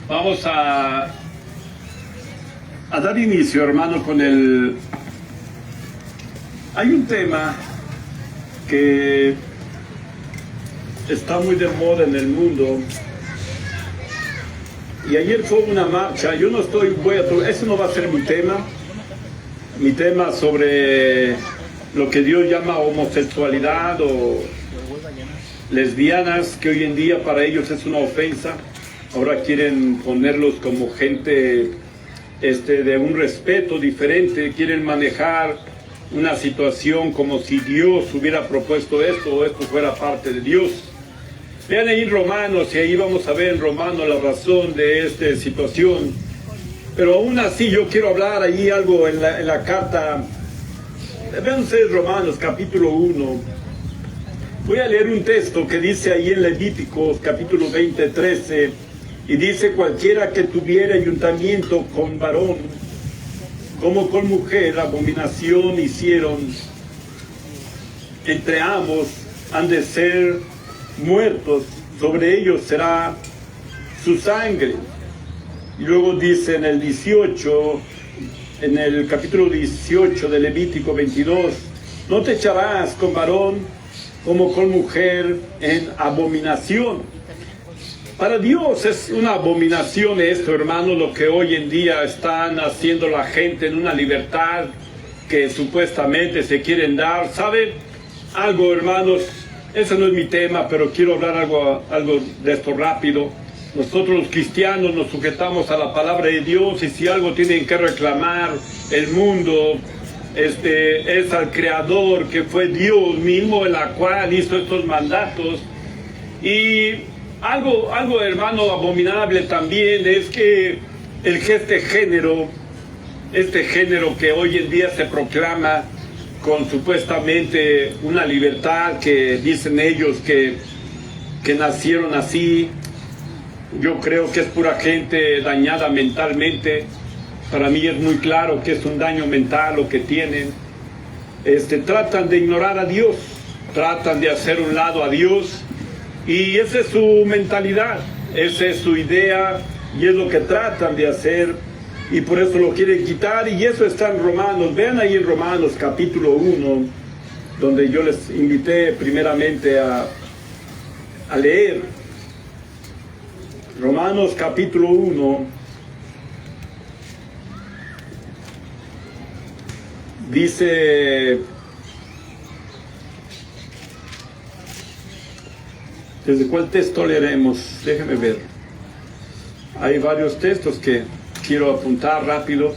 Vamos a dar inicio, hermano, con el... Hay un tema que está muy de moda en el mundo. Y ayer fue una marcha. Yo no estoy... Ese no va a ser mi tema. Mi tema sobre lo que Dios llama homosexualidad o lesbianas, que hoy en día para ellos es una ofensa. Ahora quieren ponerlos como gente de un respeto diferente, quieren manejar una situación como si Dios hubiera propuesto esto o esto fuera parte de Dios. Vean ahí en Romanos, y ahí vamos a ver en Romanos la razón de esta situación. Pero aún así yo quiero hablar ahí algo en la carta. Vean ustedes Romanos capítulo 1. Voy a leer un texto que dice ahí en Levíticos capítulo 20, 13. Y dice: cualquiera que tuviera ayuntamiento con varón como con mujer, abominación hicieron entre ambos, han de ser muertos, sobre ellos será su sangre. Y luego dice en el 18, en el capítulo 18 de Levítico 22, no te echarás con varón como con mujer en abominación. Para Dios es una abominación esto, hermano, lo que hoy en día están haciendo la gente en una libertad que supuestamente se quieren dar. ¿Sabe algo, hermanos? Ese no es mi tema, pero quiero hablar algo de esto rápido. Nosotros los cristianos nos sujetamos a la palabra de Dios, y si algo tienen que reclamar el mundo, es al Creador, que fue Dios mismo, en la cual hizo estos mandatos. Y algo, hermano, abominable también es que este género que hoy en día se proclama con supuestamente una libertad, que dicen ellos que nacieron así, yo creo que es pura gente dañada mentalmente. Para mí es muy claro que es un daño mental lo que tienen. Tratan de ignorar a Dios, tratan de hacer un lado a Dios, y esa es su mentalidad, esa es su idea, y es lo que tratan de hacer, y por eso lo quieren quitar. Y eso está en Romanos. Vean ahí en Romanos capítulo 1, donde yo les invité primeramente a leer. Romanos capítulo 1 dice... ¿Desde cuál texto leeremos? Déjenme ver. Hay varios textos que quiero apuntar rápido.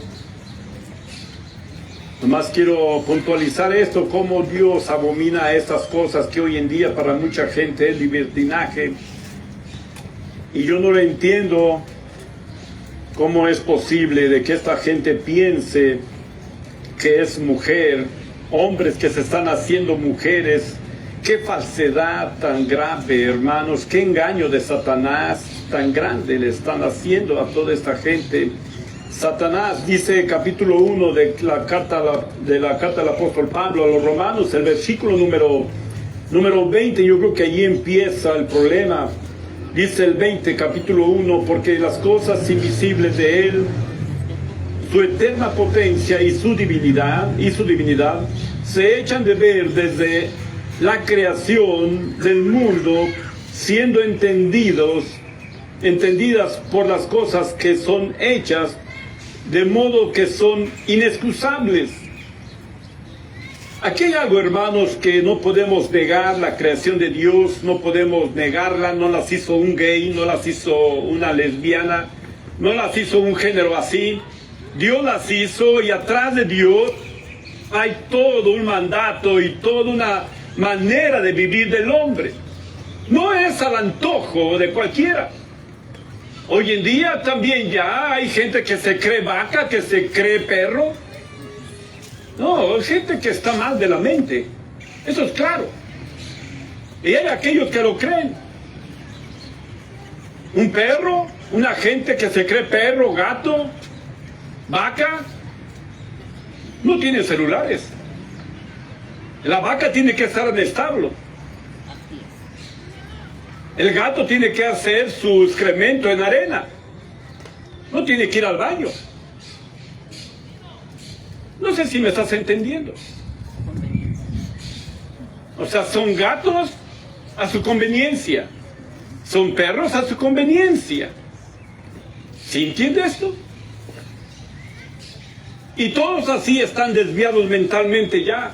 Nomás quiero puntualizar esto, cómo Dios abomina estas cosas que hoy en día para mucha gente es libertinaje. Y yo no lo entiendo, cómo es posible de que esta gente piense que es mujer, hombres que se están haciendo mujeres. Qué falsedad tan grave, hermanos, qué engaño de Satanás tan grande le están haciendo a toda esta gente. Satanás, dice capítulo 1 de la carta del apóstol Pablo a los romanos, el versículo número 20, yo creo que allí empieza el problema. Dice el 20, capítulo 1, porque las cosas invisibles de él, su eterna potencia y su divinidad se echan de ver desde la creación del mundo, siendo entendidas por las cosas que son hechas, de modo que son inexcusables. Aquí hay algo, hermanos, que no podemos negar: la creación de Dios, no podemos negarla. No las hizo un gay, no las hizo una lesbiana, no las hizo un género así. Dios las hizo, y atrás de Dios hay todo un mandato y toda una manera de vivir del hombre. No es al antojo de cualquiera. Hoy en día también ya hay gente que se cree vaca, que se cree perro. No, es gente que está mal de la mente. Eso es claro. Y hay aquellos que lo creen. Un perro, una gente que se cree perro, gato, vaca, no tiene celulares. La vaca tiene que estar en establo. El gato tiene que hacer su excremento en arena. No tiene que ir al baño. No sé si me estás entendiendo. O sea, son gatos a su conveniencia. Son perros a su conveniencia. ¿Sí entiende esto? Y todos así están desviados mentalmente ya.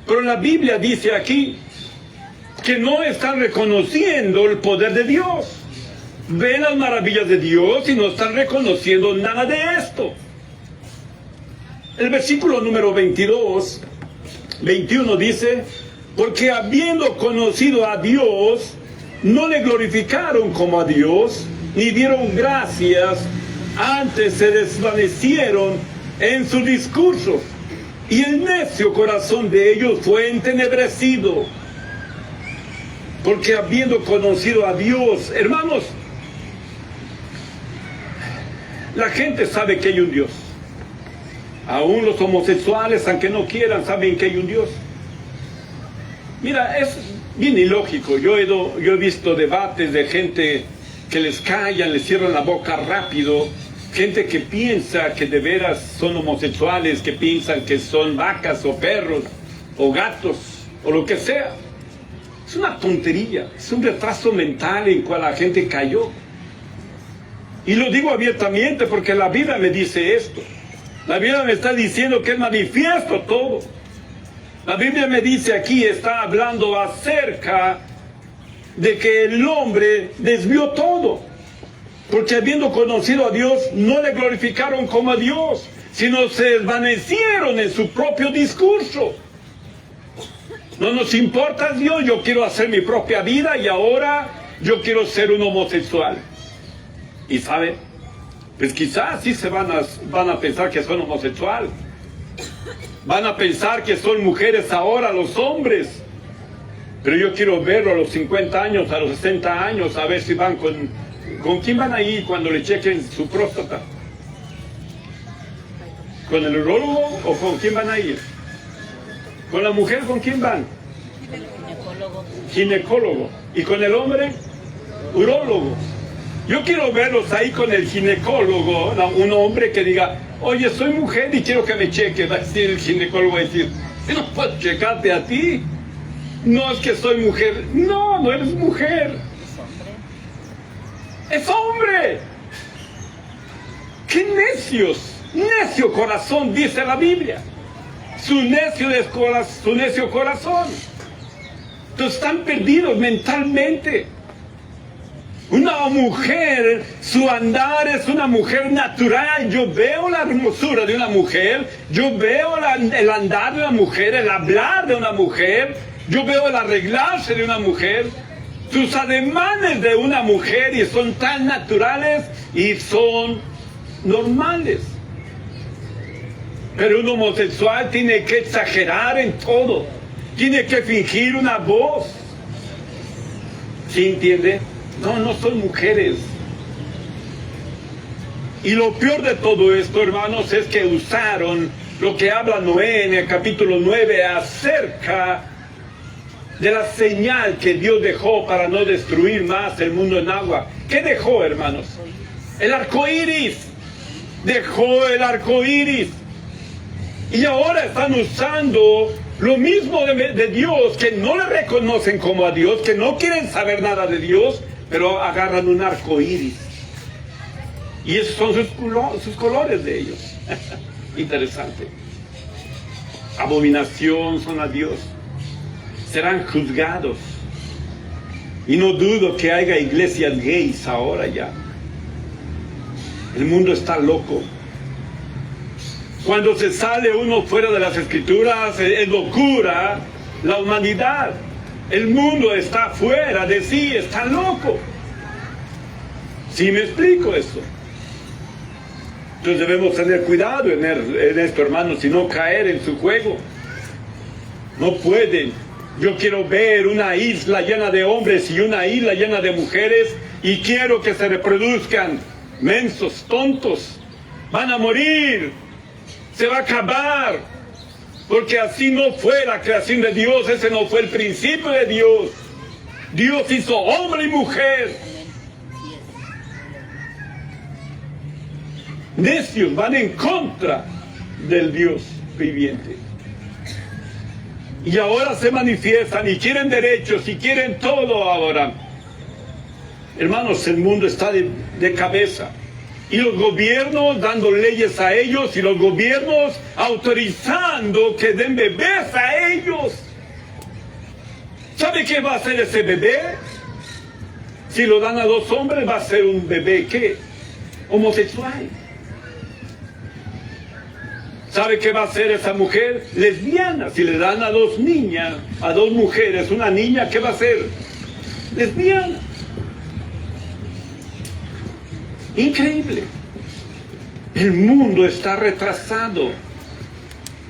Pero la Biblia dice aquí que no están reconociendo el poder de Dios. Ven las maravillas de Dios y no están reconociendo nada de esto. El versículo número 21 dice: porque habiendo conocido a Dios, no le glorificaron como a Dios, ni dieron gracias, antes se desvanecieron en su discurso, y el necio corazón de ellos fue entenebrecido. Porque habiendo conocido a Dios, hermanos, la gente sabe que hay un Dios. Aún los homosexuales, aunque no quieran, saben que hay un Dios. Mira, es bien ilógico. Yo he visto debates de gente que les callan, les cierran la boca rápido. Gente que piensa que de veras son homosexuales, que piensan que son vacas o perros o gatos o lo que sea. Es una tontería, es un retraso mental en cual la gente cayó. Y lo digo abiertamente porque la Biblia me dice esto. La Biblia me está diciendo que es manifiesto todo. La Biblia me dice aquí, está hablando acerca de que el hombre desvió todo. Porque habiendo conocido a Dios, no le glorificaron como a Dios, sino se desvanecieron en su propio discurso. No nos importa Dios, yo quiero hacer mi propia vida y ahora yo quiero ser un homosexual. Y ¿saben? Pues quizás sí se van a pensar que son homosexuales. Van a pensar que son mujeres ahora los hombres. Pero yo quiero verlo a los 50 años, a los 60 años, a ver si van ¿con quién van a ir cuando le chequen su próstata? ¿Con el urólogo o con quién van a ir? ¿Con la mujer con quién van? Ginecólogo. ¿Y con el hombre? Urólogo. Yo quiero verlos ahí con el ginecólogo, un hombre que diga: oye, soy mujer y quiero que me cheque. Va a decir el ginecólogo, va a decir: no puedo checarte a ti. No es que soy mujer. No, no eres mujer. ¡Es hombre! ¡Qué necios! Necio corazón, dice la Biblia. Su necio corazón. Entonces están perdidos mentalmente. Una mujer, su andar es una mujer natural. Yo veo la hermosura de una mujer, yo veo el andar de una mujer, el hablar de una mujer, yo veo el arreglarse de una mujer, sus ademanes de una mujer, y son tan naturales y son normales. Pero un homosexual tiene que exagerar en todo, tiene que fingir una voz. ¿Sí entiende? No son mujeres. Y lo peor de todo esto, hermanos, es que usaron lo que habla Noé en el capítulo 9 acerca de la señal que Dios dejó para no destruir más el mundo en agua. ¿Qué dejó, hermanos? El arco iris. Dejó el arco iris. Y ahora están usando lo mismo de Dios, que no le reconocen como a Dios, que no quieren saber nada de Dios, pero agarran un arco iris. Y esos son sus colores de ellos. Interesante. Abominación son a Dios. Serán juzgados. Y no dudo que haya iglesias gays ahora ya. El mundo está loco. Cuando se sale uno fuera de las escrituras, es locura la humanidad. El mundo está fuera de sí, está loco. ¿Sí me explico esto? Entonces debemos tener cuidado en esto, hermanos, y no caer en su juego. No pueden. Yo quiero ver una isla llena de hombres y una isla llena de mujeres, y quiero que se reproduzcan. Mensos, tontos, van a morir, se va a acabar, porque así no fue la creación de Dios, ese no fue el principio de Dios. Dios hizo hombre y mujer. Necios, van en contra del Dios viviente. Y ahora se manifiestan y quieren derechos y quieren todo ahora. Hermanos, el mundo está de cabeza. Y los gobiernos dando leyes a ellos y los gobiernos autorizando que den bebés a ellos. ¿Sabe qué va a hacer ese bebé? Si lo dan a 2 hombres, va a ser un bebé, ¿qué? Homosexual. ¿Sabe qué va a hacer esa mujer? Lesbiana. Si le dan a 2 niñas, a 2 mujeres, una niña, ¿qué va a hacer? Lesbiana. Increíble. El mundo está retrasado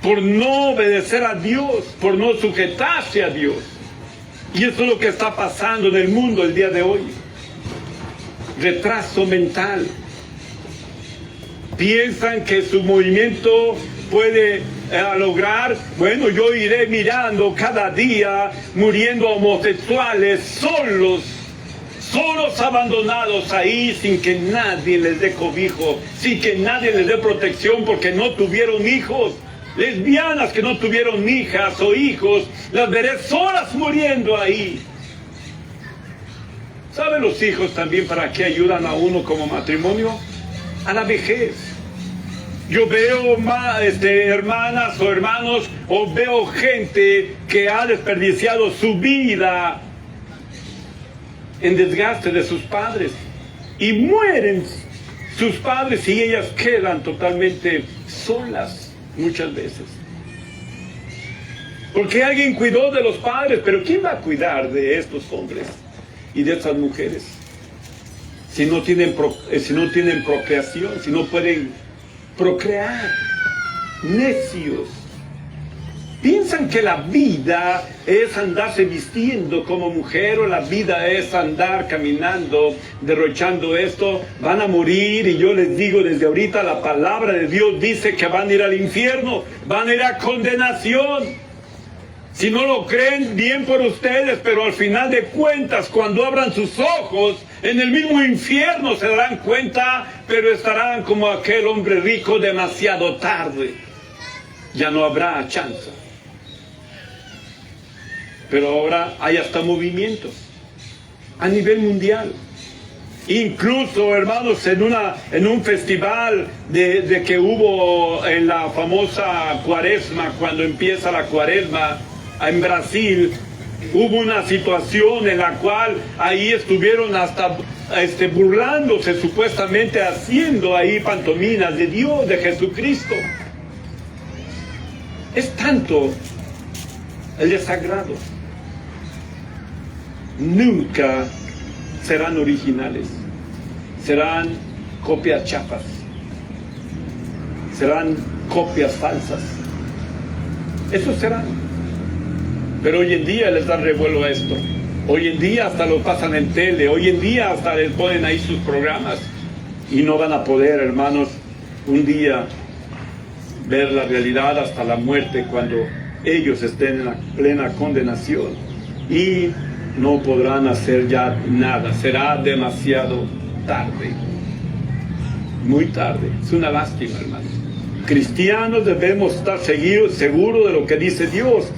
por no obedecer a Dios, por no sujetarse a Dios. Y eso es lo que está pasando en el mundo el día de hoy. Retraso mental. Piensan que su movimiento puede lograr, bueno, yo iré mirando cada día muriendo homosexuales solos abandonados ahí sin que nadie les dé cobijo, sin que nadie les dé protección porque no tuvieron hijos. Lesbianas que no tuvieron hijas o hijos, las veré solas muriendo ahí. ¿Saben los hijos también para qué ayudan a uno como matrimonio? A la vejez. Yo veo hermanas o hermanos, o veo gente que ha desperdiciado su vida en desgaste de sus padres. Y mueren sus padres y ellas quedan totalmente solas muchas veces. Porque alguien cuidó de los padres, pero ¿quién va a cuidar de estos hombres y de estas mujeres? Si no tienen procreación, si no pueden procrear. Necios. Piensan que la vida es andarse vistiendo como mujer, o la vida es andar caminando, derrochando esto. Van a morir, y yo les digo desde ahorita, la palabra de Dios dice que van a ir al infierno, van a ir a condenación. Si no lo creen, bien por ustedes, pero al final de cuentas, cuando abran sus ojos, en el mismo infierno se darán cuenta, pero estarán como aquel hombre rico demasiado tarde. Ya no habrá chance. Pero ahora hay hasta movimientos a nivel mundial. Incluso, hermanos, en un festival de que hubo en la famosa Cuaresma, cuando empieza la Cuaresma, en Brasil, hubo una situación en la cual ahí estuvieron hasta burlándose, supuestamente haciendo ahí pantominas de Dios, de Jesucristo. Es tanto el desagrado. Nunca serán originales, serán copias chafas, serán copias falsas. Eso serán. Pero hoy en día les dan revuelo a esto. Hoy en día hasta lo pasan en tele, hoy en día hasta les ponen ahí sus programas. Y no van a poder, hermanos, un día ver la realidad hasta la muerte, cuando ellos estén en la plena condenación. Y no podrán hacer ya nada, será demasiado tarde, muy tarde. Es una lástima, hermanos. Cristianos debemos estar seguros de lo que dice Dios.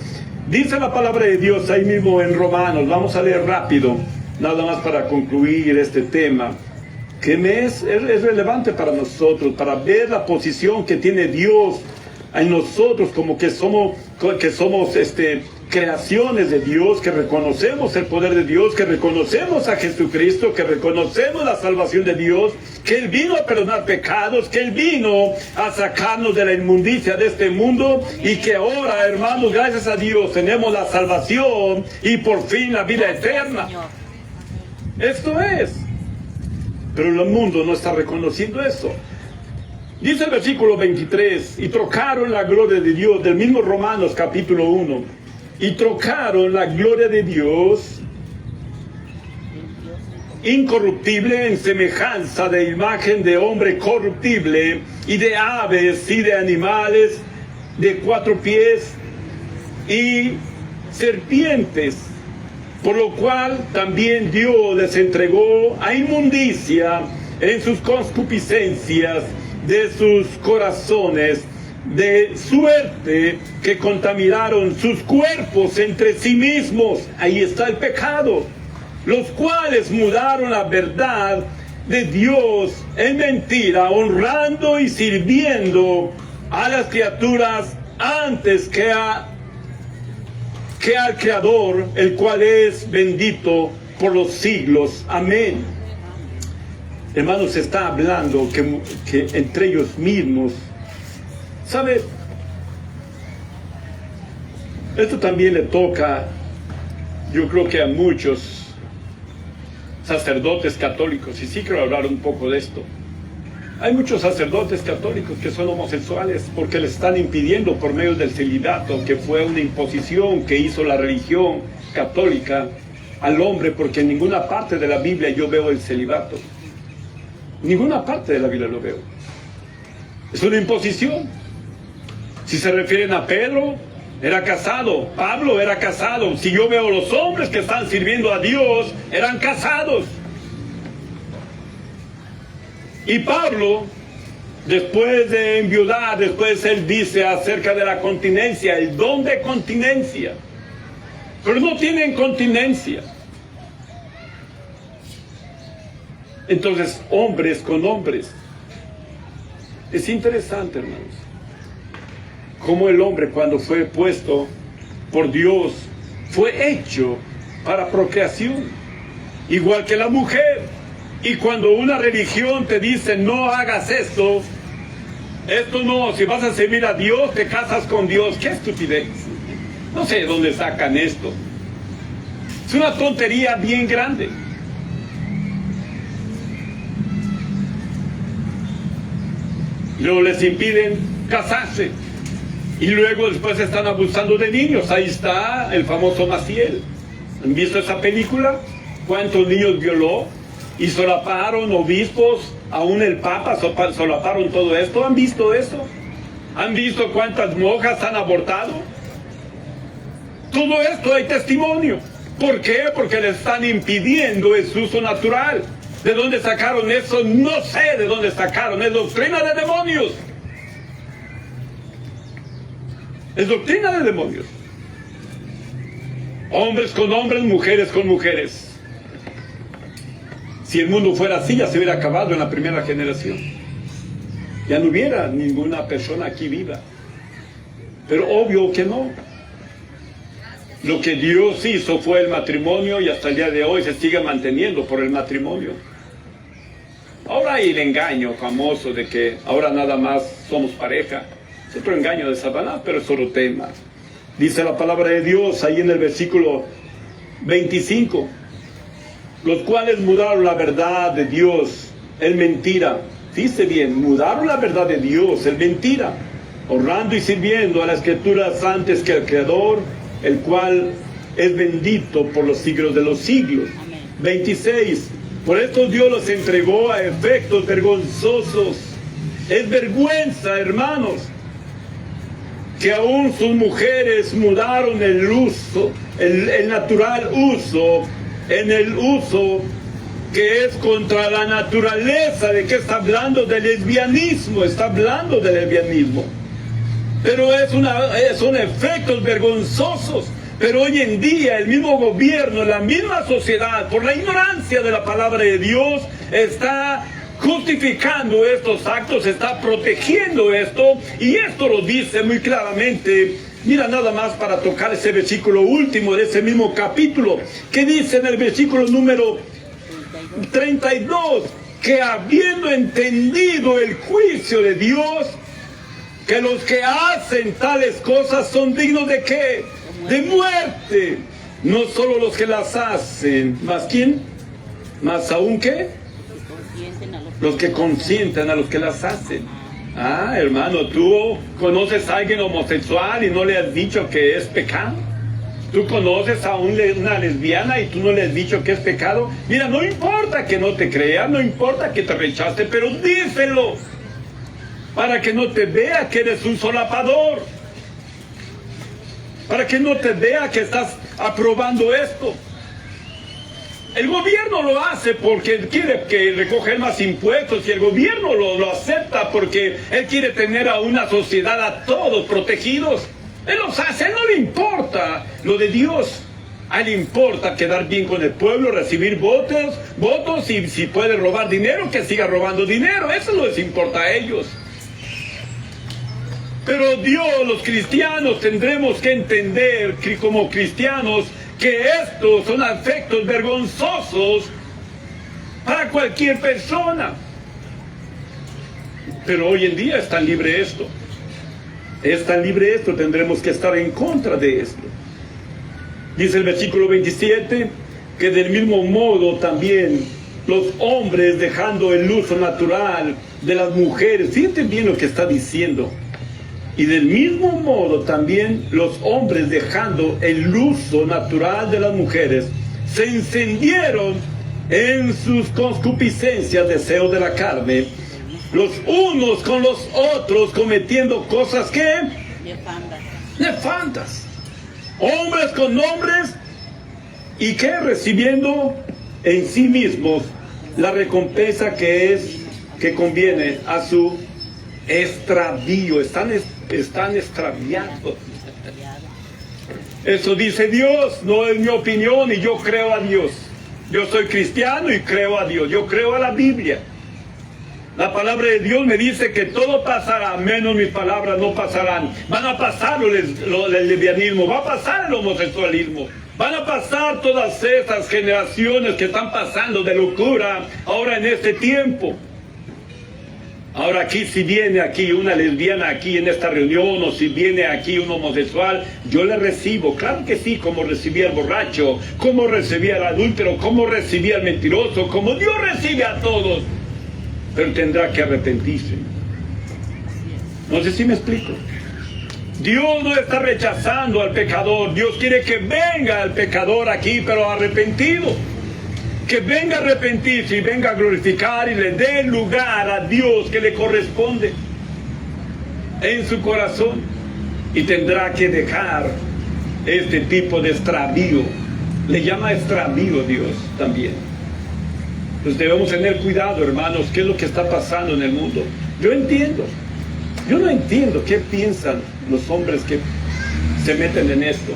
Dice la palabra de Dios ahí mismo en Romanos, vamos a leer rápido, nada más para concluir este tema, que es relevante para nosotros, para ver la posición que tiene Dios en nosotros, como que somos creaciones de Dios, que reconocemos el poder de Dios, que reconocemos a Jesucristo, que reconocemos la salvación de Dios, que Él vino a perdonar pecados, que Él vino a sacarnos de la inmundicia de este mundo, y que ahora, hermanos, gracias a Dios tenemos la salvación y por fin la vida eterna. Esto es. Pero el mundo no está reconociendo eso. Dice el versículo 23, y trocaron la gloria de Dios, del mismo Romanos capítulo 1, y trocaron la gloria de Dios incorruptible en semejanza de imagen de hombre corruptible, y de aves y de animales de 4 pies y serpientes, por lo cual también Dios les entregó a inmundicia en sus concupiscencias, de sus corazones, de suerte que contaminaron sus cuerpos entre sí mismos. Ahí está el pecado. Los cuales mudaron la verdad de Dios en mentira, honrando y sirviendo a las criaturas antes que al Creador, el cual es bendito por los siglos. Amén. Hermanos, se está hablando que entre ellos mismos, ¿sabe? Esto también le toca, yo creo que a muchos sacerdotes católicos, y sí quiero hablar un poco de esto. Hay muchos sacerdotes católicos que son homosexuales porque les están impidiendo por medio del celibato, que fue una imposición que hizo la religión católica al hombre, porque en ninguna parte de la Biblia yo veo el celibato. Ninguna parte de la Biblia lo veo. Es una imposición. Si se refieren a Pedro, era casado. Pablo era casado. Si yo veo los hombres que están sirviendo a Dios, eran casados. Y Pablo, después de enviudar, después él dice acerca de la continencia, el don de continencia. Pero no tienen continencia. Entonces, hombres con hombres. Es interesante, hermanos, cómo el hombre, cuando fue puesto por Dios, fue hecho para procreación, igual que la mujer. Y cuando una religión te dice no hagas esto no, si vas a servir a Dios, te casas con Dios. ¡Qué estupidez! No sé de dónde sacan esto. Es una tontería bien grande. Luego les impiden casarse. Y luego después están abusando de niños. Ahí está el famoso Maciel. ¿Han visto esa película? ¿Cuántos niños violó? Y solaparon obispos, aún el Papa solaparon todo esto. ¿Han visto eso? ¿Han visto cuántas monjas han abortado? Todo esto hay testimonio. ¿Por qué? Porque le están impidiendo el uso natural. ¿De dónde sacaron eso? No sé de dónde sacaron. Es doctrina de demonios. Es doctrina de demonios. Hombres con hombres, mujeres con mujeres. Si el mundo fuera así, ya se hubiera acabado en la primera generación. Ya no hubiera ninguna persona aquí viva. Pero obvio que no. Lo que Dios hizo fue el matrimonio y hasta el día de hoy se sigue manteniendo por el matrimonio. Ahora hay el engaño famoso de que ahora nada más somos pareja. Es otro engaño de Satanás, pero es otro tema. Dice la palabra de Dios ahí en el versículo 25. Los cuales mudaron la verdad de Dios en mentira. Dice bien, mudaron la verdad de Dios en mentira, honrando y sirviendo a las criaturas antes que al Creador, el cual es bendito por los siglos de los siglos. Amén. 26. Por esto Dios los entregó a efectos vergonzosos. Es vergüenza, hermanos, que aún sus mujeres mudaron el uso, el natural uso, en el uso que es contra la naturaleza. ¿De qué está hablando? Del lesbianismo. Está hablando del lesbianismo. Pero son efectos vergonzosos. Pero hoy en día el mismo gobierno, la misma sociedad, por la ignorancia de la palabra de Dios, está justificando estos actos, está protegiendo esto, y esto lo dice muy claramente. Mira nada más para tocar ese versículo último de ese mismo capítulo, que dice en el versículo número 32, que habiendo entendido el juicio de Dios, que los que hacen tales cosas son dignos ¿de qué? De muerte. No solo los que las hacen, ¿más quién? ¿Más aún qué? Los que consienten a los que las hacen. Ah, hermano, ¿tú conoces a alguien homosexual y no le has dicho que es pecado? ¿Tú conoces a una lesbiana y tú no le has dicho que es pecado? Mira, no importa que no te crea, no importa que te rechace, pero díselo, para que no te vea que eres un solapador, para que no te vea que estás aprobando esto. El gobierno lo hace porque quiere que recoger más impuestos y el gobierno lo acepta porque él quiere tener a una sociedad a todos protegidos. Él los hace, a él no le importa lo de Dios. A él le importa quedar bien con el pueblo, recibir votos y si puede robar dinero, que siga robando dinero. Eso no les importa a ellos. Pero Dios, los cristianos, tendremos que entender que como cristianos que estos son efectos vergonzosos para cualquier persona. Pero hoy en día es tan libre esto. Es tan libre esto, tendremos que estar en contra de esto. Dice el versículo 27 que del mismo modo también los hombres dejando el uso natural de las mujeres. Fíjate bien lo que está diciendo. Y del mismo modo también los hombres dejando el uso natural de las mujeres se encendieron en sus concupiscencias, deseos de la carne, los unos con los otros cometiendo cosas que nefandas. Hombres con hombres y que recibiendo en sí mismos la recompensa que conviene a su extravío. Están extraviados. Eso dice Dios, no es mi opinión, y yo creo a Dios. Yo soy cristiano y creo a Dios, yo creo a la Biblia. La palabra de Dios me dice que todo pasará, menos mis palabras no pasarán. Van a pasar el lesbianismo, va a pasar el homosexualismo, van a pasar todas estas generaciones que están pasando de locura ahora en este tiempo. Ahora aquí, si viene aquí una lesbiana aquí en esta reunión, o si viene aquí un homosexual, yo le recibo, claro que sí, como recibía al borracho, como recibía al adúltero, como recibía al mentiroso, como Dios recibe a todos, pero tendrá que arrepentirse. No sé si me explico. Dios no está rechazando al pecador, Dios quiere que venga el pecador aquí, pero arrepentido. Que venga a arrepentirse y venga a glorificar y le dé lugar a Dios que le corresponde en su corazón. Y tendrá que dejar este tipo de extravío. Le llama extravío Dios también. Entonces debemos tener cuidado, hermanos, qué es lo que está pasando en el mundo. Yo no entiendo qué piensan los hombres que se meten en esto.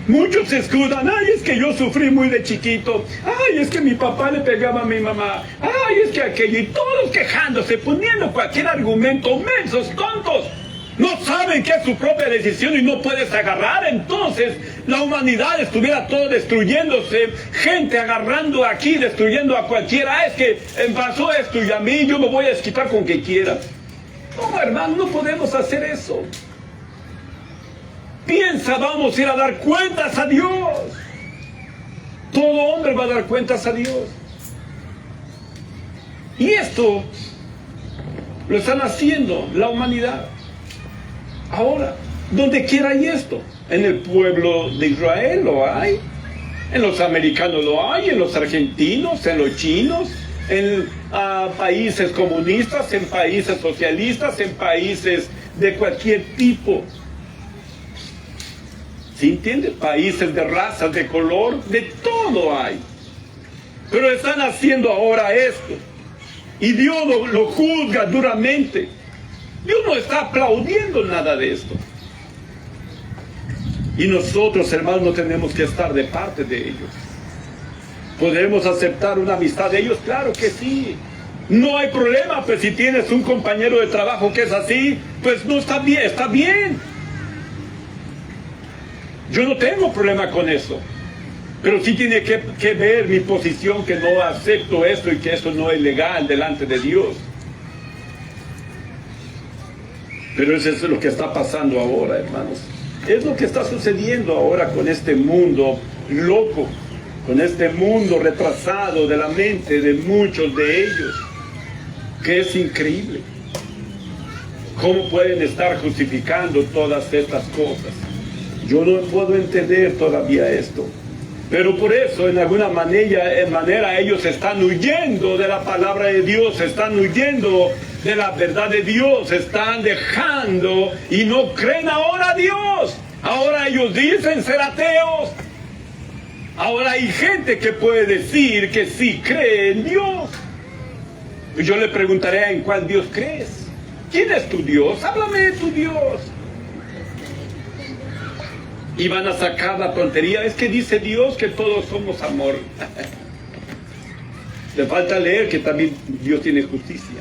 Muchos se escudan, ay, es que yo sufrí muy de chiquito, ay, es que mi papá le pegaba a mi mamá, ay, es que aquello, y todos quejándose, poniendo cualquier argumento, mensos, tontos. No saben que es su propia decisión y no puedes agarrar. Entonces la humanidad estuviera todo destruyéndose, gente agarrando aquí, destruyendo a cualquiera. Es que pasó esto y a mí yo me voy a desquitar con que quiera. No, hermano, no podemos hacer eso. Piensa, vamos a ir a dar cuentas a Dios. Todo hombre va a dar cuentas a Dios. Y esto lo están haciendo la humanidad. Ahora, donde quiera hay esto. En el pueblo de Israel lo hay. En los americanos lo hay. En los argentinos, en los chinos. En países comunistas, en países socialistas, en países de cualquier tipo. ¿Sí entiende? Países de razas, de color, de todo hay. Pero están haciendo ahora esto. Y Dios lo juzga duramente. Dios no está aplaudiendo nada de esto. Y nosotros, hermanos, no tenemos que estar de parte de ellos. ¿Podemos aceptar una amistad de ellos? Claro que sí. No hay problema, pues si tienes un compañero de trabajo que es así, pues no está bien, está bien. Yo no tengo problema con eso. Pero sí tiene que ver mi posición, que no acepto esto y que esto no es legal delante de Dios. Pero eso es lo que está pasando ahora, hermanos. Es lo que está sucediendo ahora con este mundo loco, con este mundo retrasado de la mente de muchos de ellos, que es increíble. ¿Cómo pueden estar justificando todas estas cosas? Yo no puedo entender todavía esto. Pero por eso, en alguna manera, ellos están huyendo de la palabra de Dios, están huyendo de la verdad de Dios, están dejando y no creen ahora a Dios. Ahora ellos dicen ser ateos. Ahora hay gente que puede decir que sí cree en Dios. Yo le preguntaré, ¿en cuál Dios crees? ¿Quién es tu Dios? Háblame de tu Dios. Y van a sacar la tontería. Es que dice Dios que todos somos amor. Le falta leer que también Dios tiene justicia.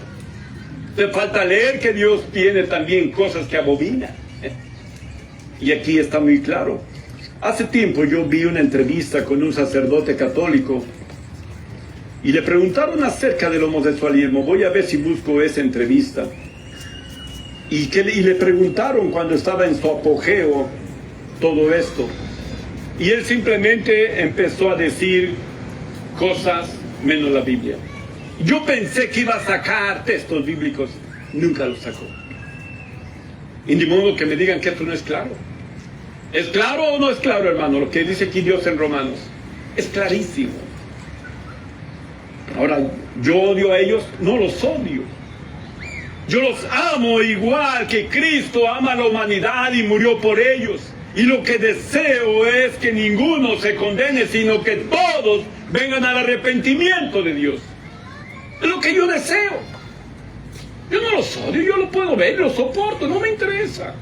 Le falta leer que Dios tiene también cosas que abomina. Y aquí está muy claro. Hace tiempo yo vi una entrevista con un sacerdote católico y le preguntaron acerca del homosexualismo. Voy a ver si busco esa entrevista. Y le preguntaron cuando estaba en su apogeo todo esto. Y él simplemente empezó a decir cosas menos la Biblia. Yo pensé que iba a sacar textos bíblicos. Nunca los sacó. Y ni modo que me digan que esto no es claro. ¿Es claro o no es claro, hermano? Lo que dice aquí Dios en Romanos. Es clarísimo. Ahora, ¿yo odio a ellos? No los odio. Yo los amo igual que Cristo ama a la humanidad y murió por ellos. Y lo que deseo es que ninguno se condene, sino que todos vengan al arrepentimiento de Dios. Es lo que yo deseo. Yo no los odio, yo lo puedo ver, lo soporto, no me interesa.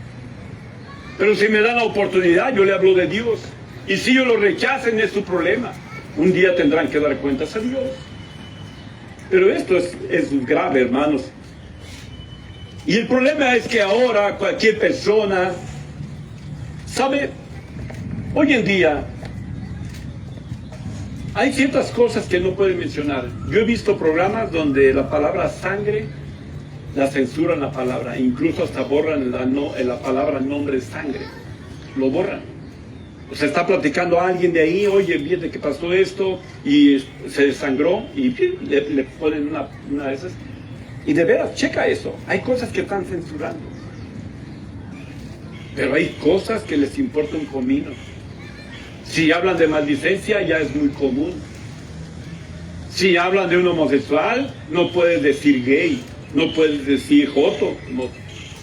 Pero si me dan la oportunidad, yo le hablo de Dios. Y si ellos lo rechacen, es su problema. Un día tendrán que dar cuentas a Dios. Pero esto es grave, hermanos. Y el problema es que ahora cualquier persona, ¿sabe? Hoy en día hay ciertas cosas que no pueden mencionar. Yo he visto programas donde la palabra sangre la censuran la palabra, incluso hasta borran la palabra nombre sangre, lo borran. O sea, está platicando a alguien de ahí, oye, viene que pasó esto y se desangró y le ponen una de esas. Y de veras, checa eso, hay cosas que están censurando, pero hay cosas que les importa un comino. Si hablan de maldicencia ya es muy común. Si hablan de un homosexual, no puedes decir gay. No puedes decir joto, como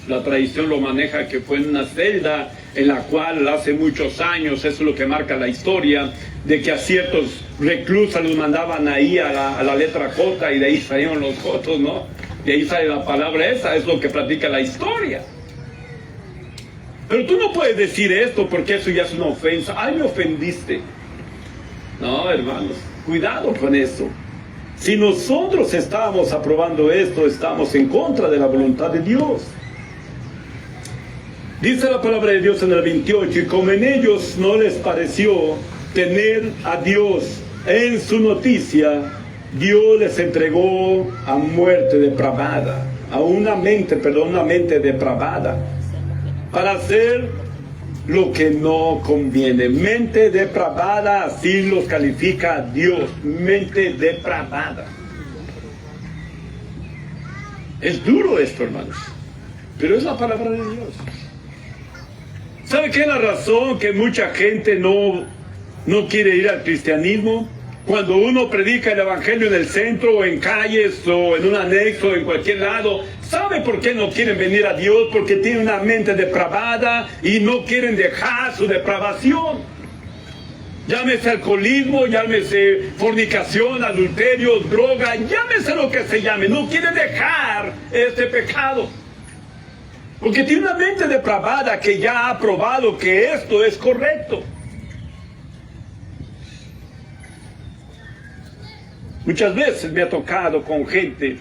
la tradición lo maneja, que fue en una celda en la cual hace muchos años, eso es lo que marca la historia, de que a ciertos reclusos los mandaban ahí a la letra J y de ahí salieron los jotos, ¿no? De ahí sale la palabra esa, es lo que platica la historia. Pero tú no puedes decir esto porque eso ya es una ofensa. ¡Ay, me ofendiste! No, hermanos, cuidado con eso. Si nosotros estábamos aprobando esto, estamos en contra de la voluntad de Dios. Dice la palabra de Dios en el 28, y como en ellos no les pareció tener a Dios en su noticia, Dios les entregó a muerte depravada, a una mente depravada, para hacer lo que no conviene. Mente depravada, así los califica Dios, mente depravada. Es duro esto, hermanos, pero es la palabra de Dios. ¿Sabe qué es la razón que mucha gente no quiere ir al cristianismo? Cuando uno predica el evangelio en el centro o en calles o en un anexo, en cualquier lado, ¿sabe por qué no quieren venir a Dios? Porque tienen una mente depravada y no quieren dejar su depravación. Llámese alcoholismo, llámese fornicación, adulterio, droga, llámese lo que se llame. No quieren dejar este pecado. Porque tiene una mente depravada que ya ha probado que esto es correcto. Muchas veces me ha tocado con gente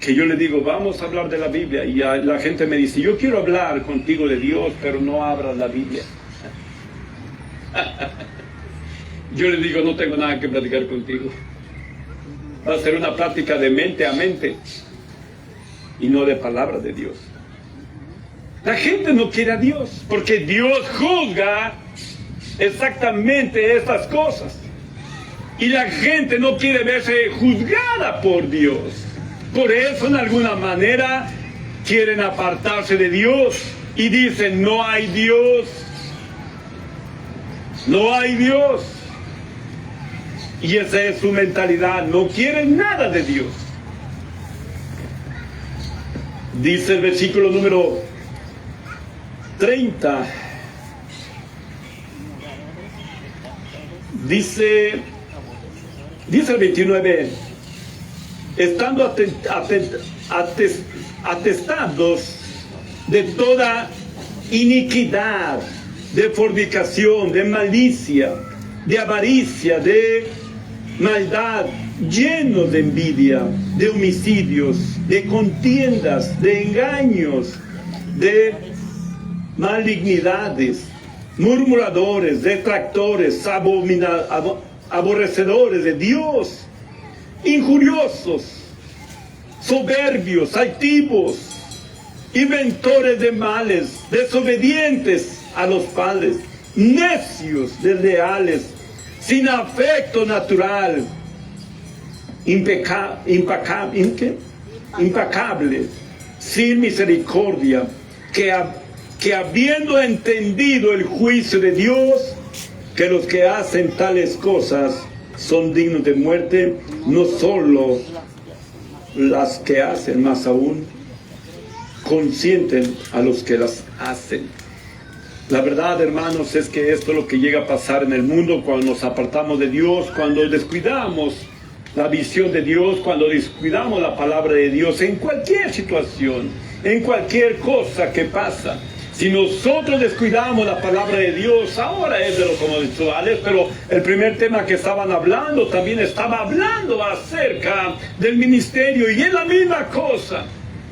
que yo le digo, vamos a hablar de la Biblia, y la gente me dice, yo quiero hablar contigo de Dios, pero no abras la Biblia. Yo le digo, no tengo nada que platicar contigo. Va a ser una plática de mente a mente y no de palabra de Dios. La gente no quiere a Dios porque Dios juzga exactamente estas cosas. Y la gente no quiere verse juzgada por Dios. Por eso, en alguna manera, quieren apartarse de Dios. Y dicen, no hay Dios. No hay Dios. Y esa es su mentalidad. No quieren nada de Dios. Dice el versículo número 30. dice el 29, estando atestados de toda iniquidad, de fornicación, de malicia, de avaricia, de maldad, llenos de envidia, de homicidios, de contiendas, de engaños, de malignidades, murmuradores, detractores, aborrecedores de Dios, injuriosos, soberbios, altivos, inventores de males, desobedientes a los padres, necios, desleales, sin afecto natural, implacables, sin misericordia, que habiendo entendido el juicio de Dios, que los que hacen tales cosas son dignos de muerte, no solo las que hacen, más aún consienten a los que las hacen. La verdad, hermanos, es que esto es lo que llega a pasar en el mundo cuando nos apartamos de Dios, cuando descuidamos la visión de Dios, cuando descuidamos la palabra de Dios, en cualquier situación, en cualquier cosa que pasa. Si nosotros descuidamos la palabra de Dios, ahora es de los homosexuales, pero el primer tema que estaban hablando también estaba hablando acerca del ministerio, y es la misma cosa.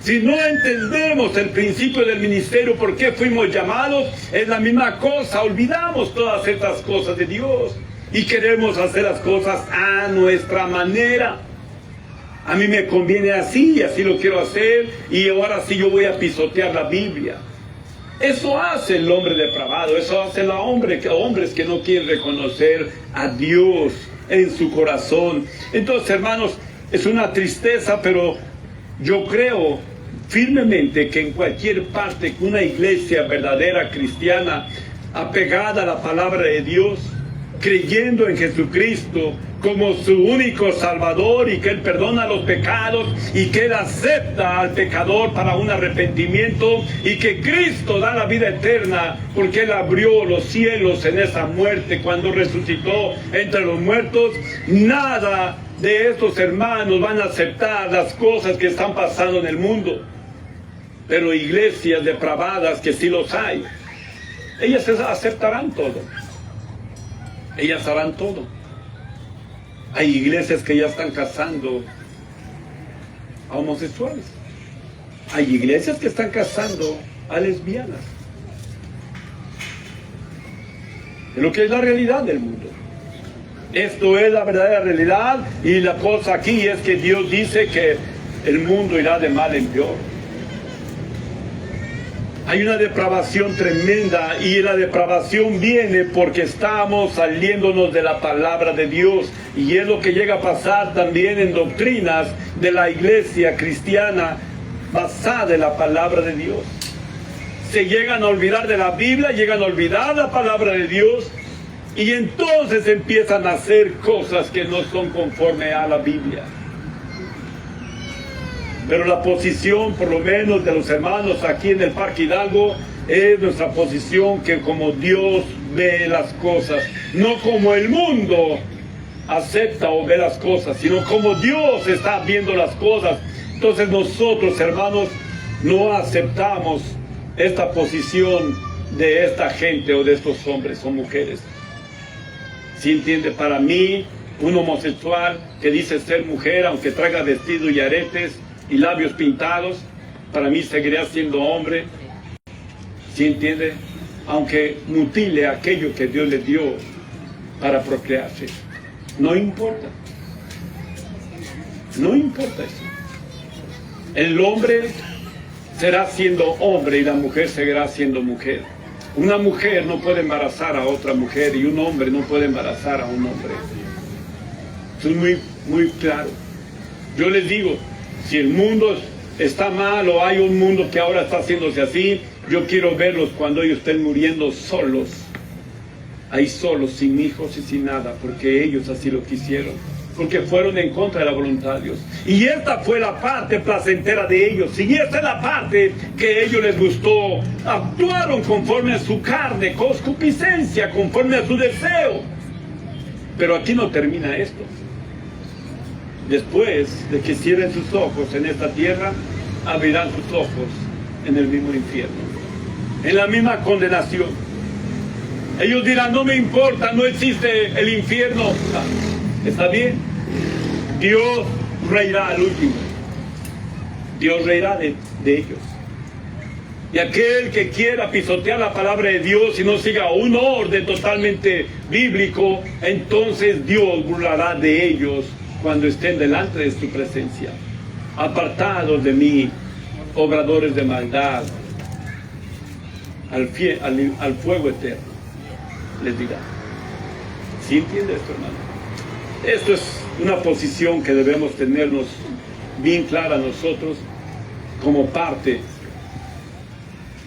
Si no entendemos el principio del ministerio, por qué fuimos llamados, es la misma cosa. Olvidamos todas estas cosas de Dios y queremos hacer las cosas a nuestra manera. A mí me conviene así, y así lo quiero hacer, y ahora sí yo voy a pisotear la Biblia. Eso hace el hombre depravado, eso hace los hombres que no quieren reconocer a Dios en su corazón. Entonces, hermanos, es una tristeza, pero yo creo firmemente que en cualquier parte que una iglesia verdadera cristiana, apegada a la palabra de Dios, creyendo en Jesucristo como su único Salvador, y que Él perdona los pecados y que Él acepta al pecador para un arrepentimiento, y que Cristo da la vida eterna porque Él abrió los cielos en esa muerte cuando resucitó entre los muertos, nada de estos hermanos van a aceptar las cosas que están pasando en el mundo. Pero iglesias depravadas, que sí los hay, ellas aceptarán todo. Ellas harán todo. Hay iglesias que ya están casando a homosexuales. Hay iglesias que están casando a lesbianas. Es lo que es la realidad del mundo. Esto es la verdadera realidad, y la cosa aquí es que Dios dice que el mundo irá de mal en peor. Hay una depravación tremenda, y la depravación viene porque estamos saliéndonos de la palabra de Dios, y es lo que llega a pasar también en doctrinas de la iglesia cristiana basada en la palabra de Dios. Se llegan a olvidar de la Biblia, llegan a olvidar la palabra de Dios, y entonces empiezan a hacer cosas que no son conforme a la Biblia. Pero la posición, por lo menos de los hermanos aquí en el Parque Hidalgo, es nuestra posición, que como Dios ve las cosas, no como el mundo acepta o ve las cosas, sino como Dios está viendo las cosas. Entonces nosotros, hermanos, no aceptamos esta posición de esta gente o de estos hombres o mujeres. ¿Sí entiende? Para mí, un homosexual que dice ser mujer, aunque traiga vestido y aretes y labios pintados, para mí seguirá siendo hombre. ¿Sí entiende? Aunque mutile aquello que Dios le dio para procrearse. No importa. No importa eso. El hombre será siendo hombre y la mujer seguirá siendo mujer. Una mujer no puede embarazar a otra mujer, y un hombre no puede embarazar a un hombre. Eso es muy, muy claro. Yo les digo, si el mundo está mal, o hay un mundo que ahora está haciéndose así, yo quiero verlos cuando ellos estén muriendo solos. Ahí solos, sin hijos y sin nada, porque ellos así lo quisieron. Porque fueron en contra de la voluntad de Dios. Y esta fue la parte placentera de ellos. Y esta es la parte que a ellos les gustó. Actuaron conforme a su carne, concupiscencia, conforme a su deseo. Pero aquí no termina esto. Después de que cierren sus ojos en esta tierra, abrirán sus ojos en el mismo infierno, en la misma condenación. Ellos dirán, no me importa, no existe el infierno. Está bien, Dios reirá al último. Dios reirá de ellos. Y aquel que quiera pisotear la palabra de Dios y no siga un orden totalmente bíblico, entonces Dios burlará de ellos cuando estén delante de su presencia. Apartados de mí, obradores de maldad, al fuego eterno, les dirá. ¿Sí entiende esto, hermano? Esto es una posición que debemos tenernos bien clara nosotros como parte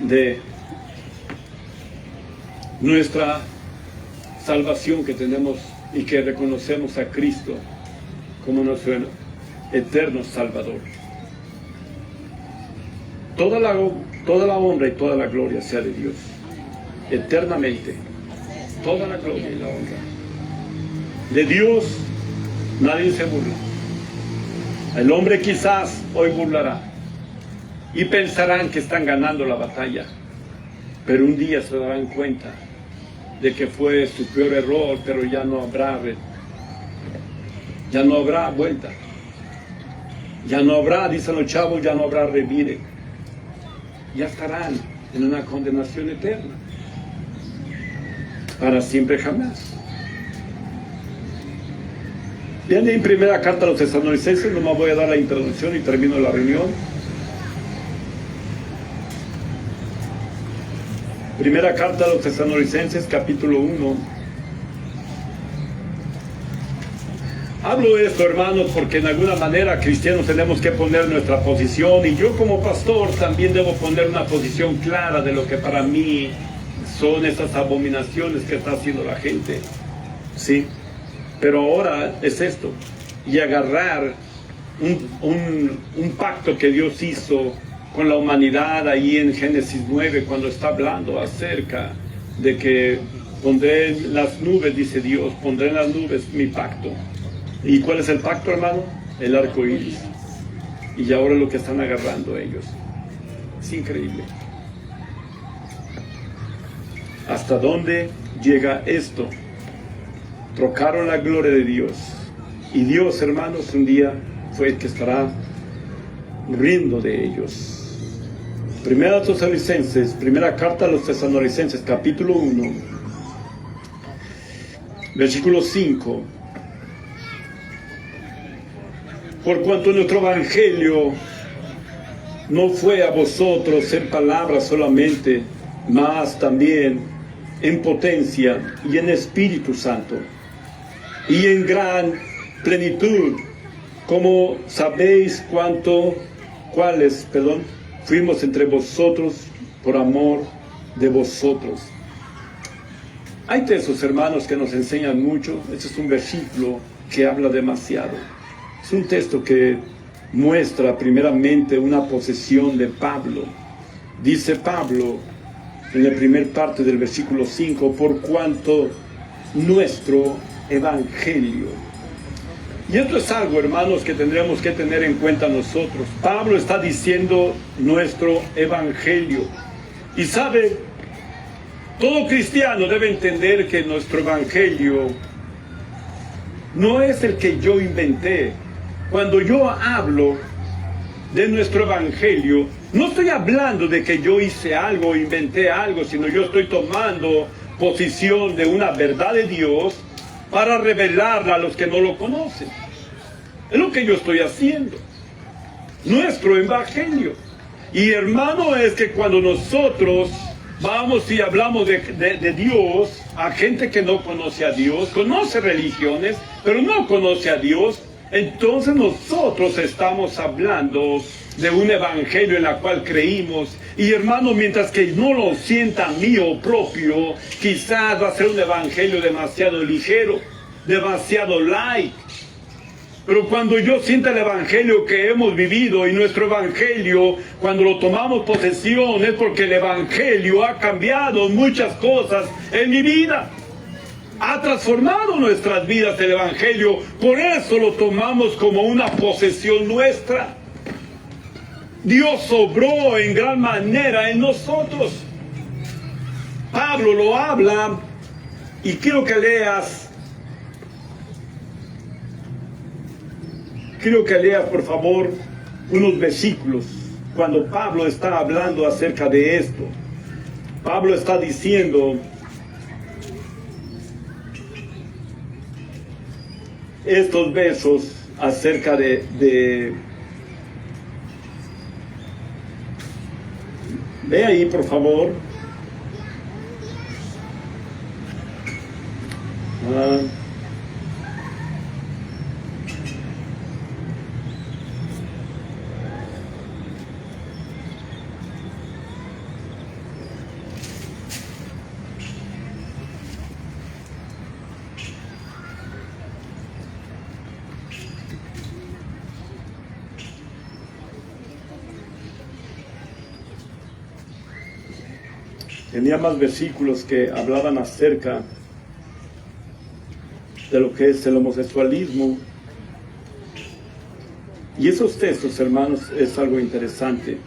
de nuestra salvación que tenemos y que reconocemos a Cristo como nuestro eterno Salvador. Toda la honra y toda la gloria sea de Dios, eternamente. Toda la gloria y la honra. De Dios nadie se burla. El hombre quizás hoy burlará y pensarán que están ganando la batalla, pero un día se darán cuenta de que fue su peor error, pero ya no habrá vuelta. Ya no habrá, dicen los chavos, ya no habrá revire. Ya estarán en una condenación eterna, para siempre jamás. Bien, en primera carta a los Tesalonicenses, nomás voy a dar la introducción y termino la reunión. Primera carta a los Tesalonicenses, capítulo 1. Hablo de esto, hermanos, porque en alguna manera cristianos tenemos que poner nuestra posición, y yo como pastor también debo poner una posición clara de lo que para mí son esas abominaciones que está haciendo la gente. Sí, pero ahora es esto, y agarrar un pacto que Dios hizo con la humanidad ahí en Génesis 9, cuando está hablando acerca de que pondré en las nubes, dice Dios, pondré en las nubes mi pacto. ¿Y cuál es el pacto, hermano? El arco iris. Y ahora lo que están agarrando ellos. Es increíble. ¿Hasta dónde llega esto? Trocaron la gloria de Dios. Y Dios, hermanos, un día fue el que estará riendo de ellos. Primera carta a los Tesalonicenses, capítulo 1, versículo 5. Por cuanto nuestro evangelio no fue a vosotros en palabras solamente, mas también en potencia y en Espíritu Santo, y en gran plenitud, como sabéis cuáles fuimos entre vosotros por amor de vosotros. Hay textos, hermanos, que nos enseñan mucho. Este es un versículo que habla demasiado. Es un texto que muestra primeramente una posesión de Pablo. Dice Pablo en la primera parte del versículo 5, por cuanto nuestro evangelio. Y esto es algo, hermanos, que tendremos que tener en cuenta nosotros. Pablo está diciendo nuestro evangelio. Y sabe, todo cristiano debe entender que nuestro evangelio no es el que yo inventé. Cuando yo hablo de nuestro evangelio, no estoy hablando de que yo hice algo o inventé algo, sino yo estoy tomando posición de una verdad de Dios para revelarla a los que no lo conocen. Es lo que yo estoy haciendo. Nuestro evangelio. Y hermano, es que cuando nosotros vamos y hablamos de Dios a gente que no conoce a Dios, conoce religiones, pero no conoce a Dios, entonces nosotros estamos hablando de un evangelio en el cual creímos. Y hermano, mientras que no lo sienta mío propio, quizás va a ser un evangelio demasiado ligero, demasiado light. Pero cuando yo sienta el evangelio que hemos vivido, y nuestro evangelio, cuando lo tomamos posesión, es porque el evangelio ha cambiado muchas cosas en mi vida. Ha transformado nuestras vidas el Evangelio, por eso lo tomamos como una posesión nuestra. Dios obró en gran manera en nosotros. Pablo lo habla y quiero que leas por favor unos versículos cuando Pablo está hablando acerca de esto. Pablo está diciendo estos versos acerca de ve ahí por favor. Tenía más versículos que hablaban acerca de lo que es el homosexualismo. Y esos textos, hermanos, es algo interesante.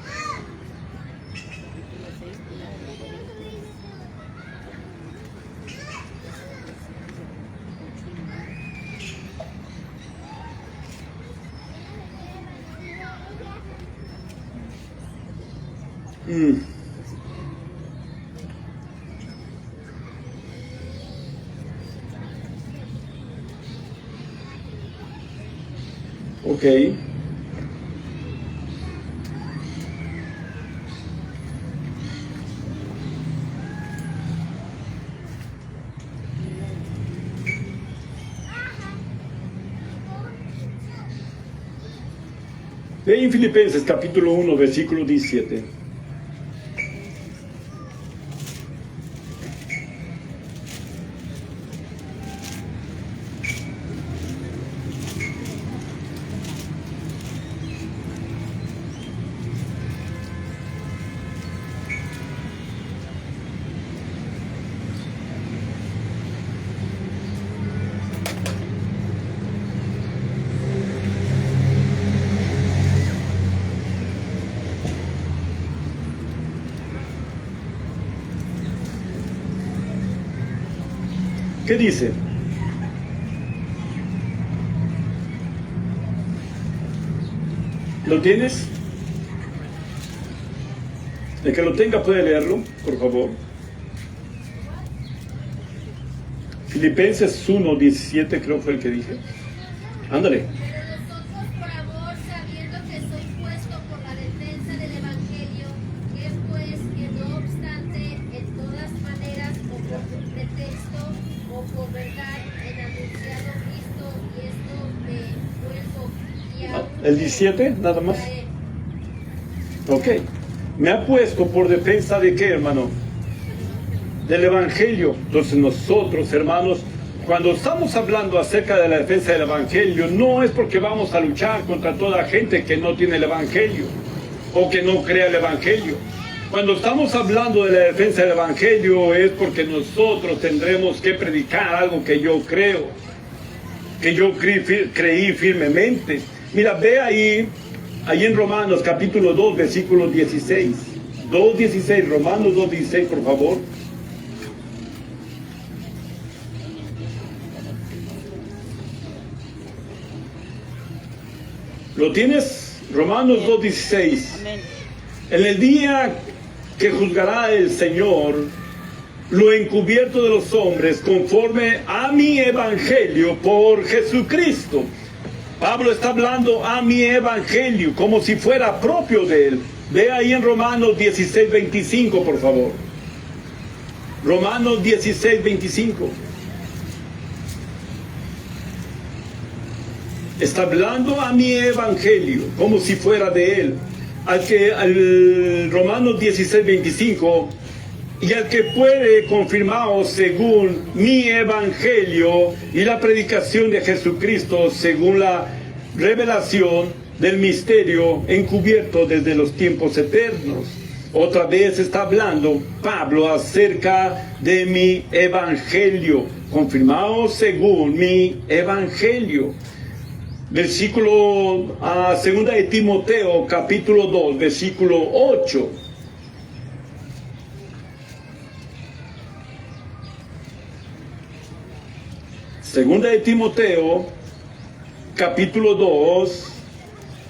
Ok. Ve en Filipenses capítulo 1, versículo 17. ¿Qué dice? ¿Lo tienes? El que lo tenga puede leerlo, por favor. Filipenses 1, 17 creo fue el que dije. Ándale. ¿El 17 nada más? Ok. Me ha puesto por defensa de qué, hermano? Del Evangelio. Entonces nosotros, hermanos, cuando estamos hablando acerca de la defensa del Evangelio, no es porque vamos a luchar contra toda gente que no tiene el Evangelio o que no crea el Evangelio. Cuando estamos hablando de la defensa del Evangelio es porque nosotros tendremos que predicar algo que yo creo, que yo creí firmemente. Mira, ve ahí en Romanos capítulo 2, versículo 16. 2.16, Romanos 2.16, por favor. ¿Lo tienes? Romanos 2.16. En el día que juzgará el Señor lo encubierto de los hombres conforme a mi evangelio por Jesucristo. Pablo está hablando a mi evangelio como si fuera propio de él. Ve ahí en Romanos 16:25, por favor. Romanos 16:25. Está hablando a mi evangelio como si fuera de él. Al Romanos 16:25, y al que puede confirmaros según mi evangelio y la predicación de Jesucristo según la revelación del misterio encubierto desde los tiempos eternos. Otra vez está hablando Pablo acerca de mi evangelio, confirmado según mi evangelio. Versículo 2 de Timoteo, capítulo 2, versículo 8. Segunda de Timoteo, capítulo 2,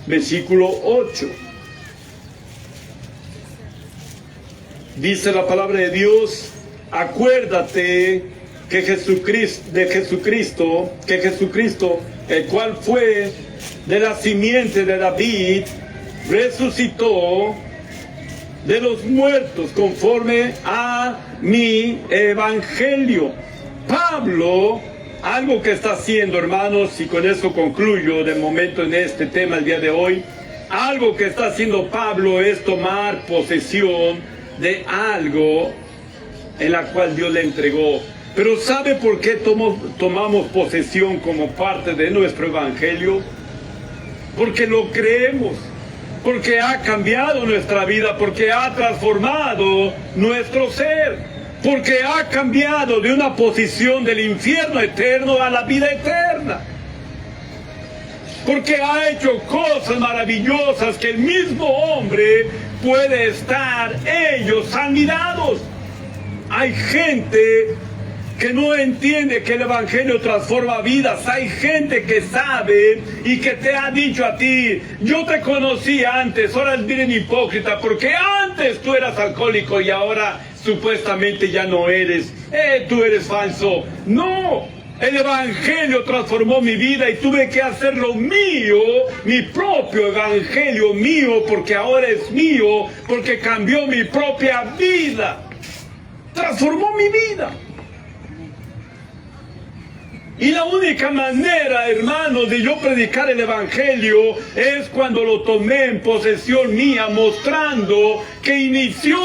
versículo 8. Dice la palabra de Dios: acuérdate que Jesucristo, el cual fue de la simiente de David, resucitó de los muertos conforme a mi evangelio. Pablo, algo que está haciendo, hermanos, y con eso concluyo de momento en este tema el día de hoy, algo que está haciendo Pablo es tomar posesión de algo en la cual Dios le entregó. Pero ¿sabe por qué tomamos posesión como parte de nuestro evangelio? Porque lo creemos, porque ha cambiado nuestra vida, porque ha transformado nuestro ser, porque ha cambiado de una posición del infierno eterno a la vida eterna, porque ha hecho cosas maravillosas que el mismo hombre puede estar ellos admirados. Hay gente que no entiende que el evangelio transforma vidas. Hay gente que sabe y que te ha dicho a ti: yo te conocí antes, ahora es bien hipócrita, porque antes tú eras alcohólico y ahora supuestamente ya no eres. Tú eres falso. No, el evangelio transformó mi vida y tuve que hacer lo mío, mi propio evangelio mío, porque ahora es mío, porque cambió mi propia vida, transformó mi vida. Y la única manera, hermanos, de yo predicar el evangelio es cuando lo tomé en posesión mía, mostrando que inició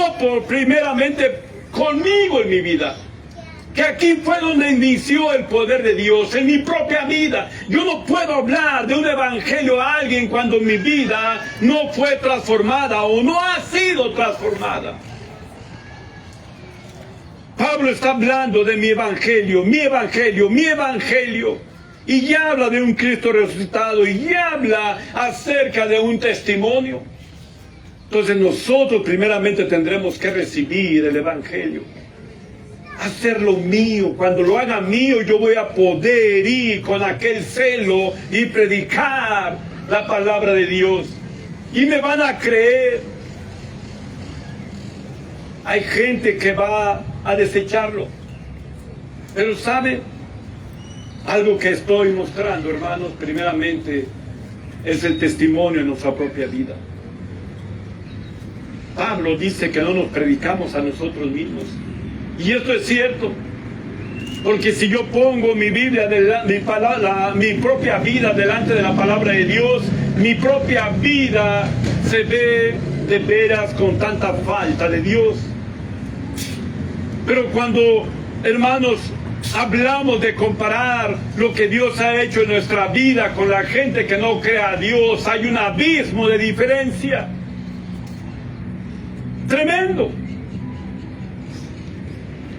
primeramente conmigo en mi vida. Que aquí fue donde inició el poder de Dios, en mi propia vida. Yo no puedo hablar de un evangelio a alguien cuando mi vida no fue transformada o no ha sido transformada. Pablo está hablando de mi evangelio, y ya habla de un Cristo resucitado, y ya habla acerca de un testimonio. Entonces nosotros primeramente tendremos que recibir el evangelio, hacerlo mío. Cuando lo haga mío, yo voy a poder ir con aquel celo y predicar la palabra de Dios, y me van a creer. Hay gente que va a desecharlo, pero ¿sabe? Algo que estoy mostrando, hermanos, primeramente es el testimonio en nuestra propia vida. Pablo dice que no nos predicamos a nosotros mismos, y esto es cierto, porque si yo pongo mi Biblia, mi propia vida delante de la palabra de Dios, mi propia vida se ve de veras con tanta falta de Dios. Pero cuando, hermanos, hablamos de comparar lo que Dios ha hecho en nuestra vida con la gente que no cree a Dios, hay un abismo de diferencia tremendo.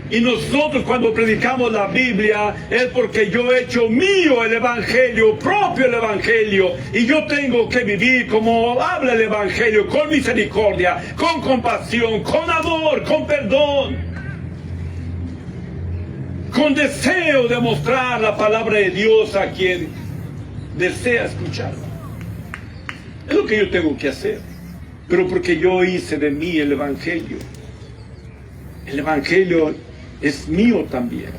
Y nosotros, cuando predicamos la Biblia, es porque yo he hecho mío el evangelio, propio el evangelio, y yo tengo que vivir como habla el evangelio, con misericordia, con compasión, con amor, con perdón, con deseo de mostrar la palabra de Dios a quien desea escucharla. Es lo que yo tengo que hacer, pero porque yo hice de mí el evangelio. El evangelio es mío también.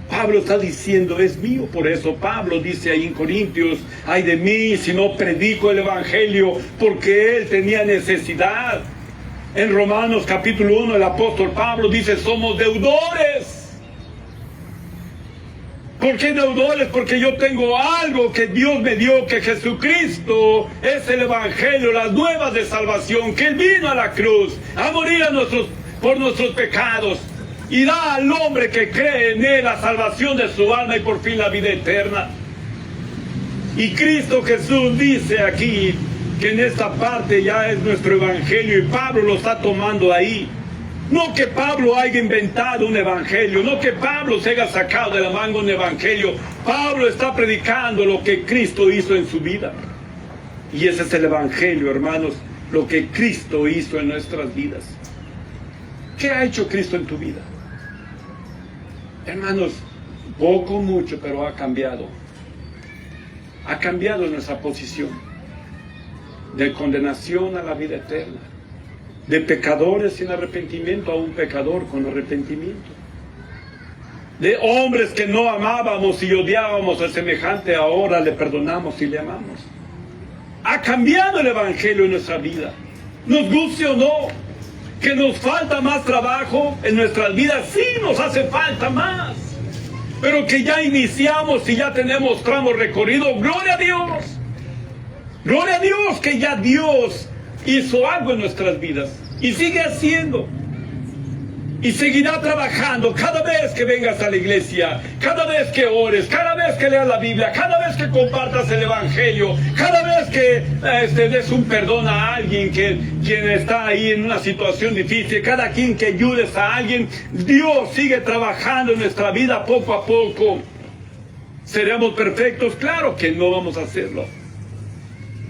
Pablo está diciendo, es mío. Por eso Pablo dice ahí en Corintios: ay de mí si no predico el evangelio, porque él tenía necesidad. En Romanos capítulo 1 el apóstol Pablo dice: somos deudores. ¿Por qué deudores? Porque yo tengo algo que Dios me dio, que Jesucristo es el evangelio, las nuevas de salvación, que Él vino a la cruz a morir por nuestros pecados, y da al hombre que cree en Él la salvación de su alma y por fin la vida eterna. Y Cristo Jesús dice aquí que en esta parte ya es nuestro evangelio y Pablo lo está tomando ahí. No que Pablo haya inventado un evangelio, no que Pablo se haya sacado de la manga un evangelio. Pablo está predicando lo que Cristo hizo en su vida. Y ese es el evangelio, hermanos, lo que Cristo hizo en nuestras vidas. ¿Qué ha hecho Cristo en tu vida? Hermanos, poco, mucho, pero ha cambiado. Ha cambiado nuestra posición de condenación a la vida eterna, de pecadores sin arrepentimiento a un pecador con arrepentimiento, de hombres que no amábamos y odiábamos al semejante, ahora le perdonamos y le amamos. Ha cambiado el evangelio en nuestra vida, nos guste o no. Que nos falta más trabajo en nuestras vidas, sí nos hace falta más, pero que ya iniciamos y ya tenemos tramos recorridos. Gloria a Dios, gloria a Dios, que ya Dios hizo algo en nuestras vidas y sigue haciendo y seguirá trabajando cada vez que vengas a la iglesia, cada vez que ores, cada vez que leas la Biblia, cada vez que compartas el evangelio, cada vez que des un perdón a alguien quien está ahí en una situación difícil, cada quien que ayudes a alguien. Dios sigue trabajando en nuestra vida poco a poco. ¿Seremos perfectos? Claro que no vamos a hacerlo.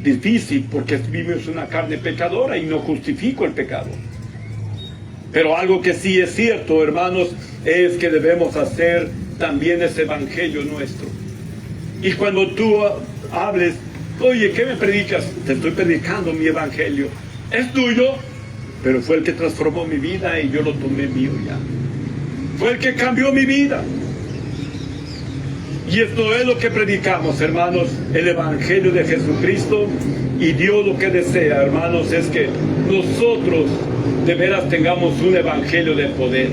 Difícil, porque vivimos una carne pecadora y no justifico el pecado. Pero algo que sí es cierto, hermanos, es que debemos hacer también ese evangelio nuestro. Y cuando tú hables, oye, ¿qué me predicas? Te estoy predicando mi evangelio. Es tuyo, pero fue el que transformó mi vida y yo lo tomé mío ya. Fue el que cambió mi vida. Y esto es lo que predicamos, hermanos, el evangelio de Jesucristo. Y Dios lo que desea, hermanos, es que nosotros de veras tengamos un evangelio de poder.